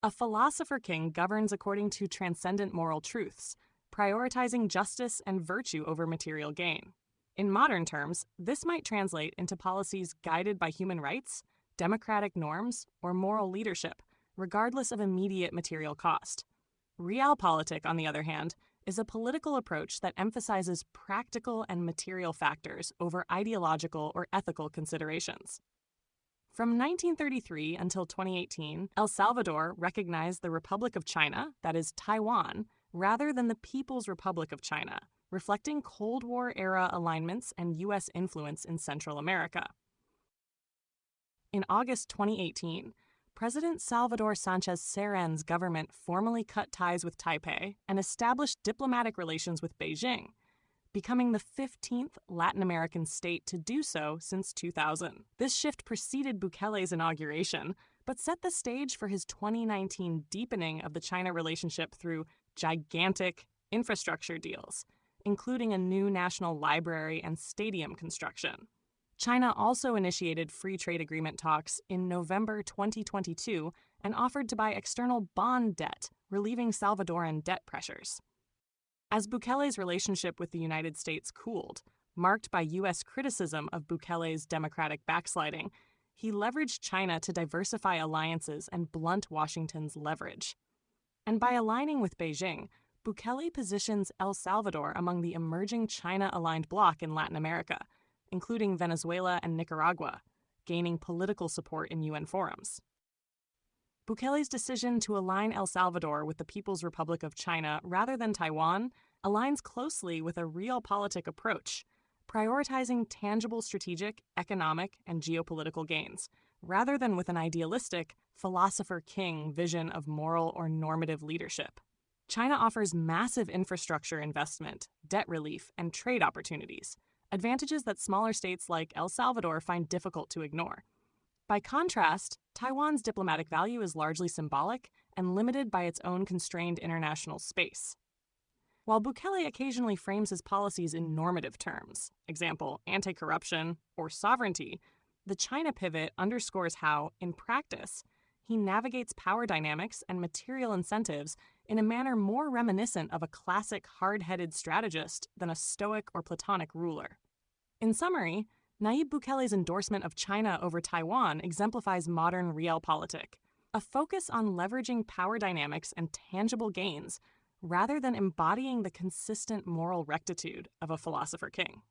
A philosopher king governs according to transcendent moral truths, prioritizing justice and virtue over material gain. In modern terms, this might translate into policies guided by human rights, democratic norms, or moral leadership, regardless of immediate material cost. Realpolitik, on the other hand, is a political approach that emphasizes practical and material factors over ideological or ethical considerations. From 1933 until 2018, El Salvador recognized the Republic of China, that is Taiwan, rather than the People's Republic of China, reflecting Cold War-era alignments and U.S. influence in Central America. In August 2018, President Salvador Sánchez Cerén's government formally cut ties with Taipei and established diplomatic relations with Beijing, becoming the 15th Latin American state to do so since 2000. This shift preceded Bukele's inauguration, but set the stage for his 2019 deepening of the China relationship through gigantic infrastructure deals, including a new national library and stadium construction. China also initiated free trade agreement talks in November 2022 and offered to buy external bond debt, relieving Salvadoran debt pressures. As Bukele's relationship with the United States cooled, marked by U.S. criticism of Bukele's democratic backsliding, he leveraged China to diversify alliances and blunt Washington's leverage. And by aligning with Beijing, Bukele positions El Salvador among the emerging China-aligned bloc in Latin America, including Venezuela and Nicaragua, gaining political support in UN forums. Bukele's decision to align El Salvador with the People's Republic of China rather than Taiwan aligns closely with a realpolitik approach, prioritizing tangible strategic, economic, and geopolitical gains, rather than with an idealistic, philosopher-king vision of moral or normative leadership. China offers massive infrastructure investment, debt relief, and trade opportunities, advantages that smaller states like El Salvador find difficult to ignore. By contrast, Taiwan's diplomatic value is largely symbolic and limited by its own constrained international space. While Bukele occasionally frames his policies in normative terms, example, anti-corruption or sovereignty, the China pivot underscores how, in practice, he navigates power dynamics and material incentives in a manner more reminiscent of a classic hard-headed strategist than a stoic or Platonic ruler. In summary, Nayib Bukele's endorsement of China over Taiwan exemplifies modern realpolitik, a focus on leveraging power dynamics and tangible gains rather than embodying the consistent moral rectitude of a philosopher king.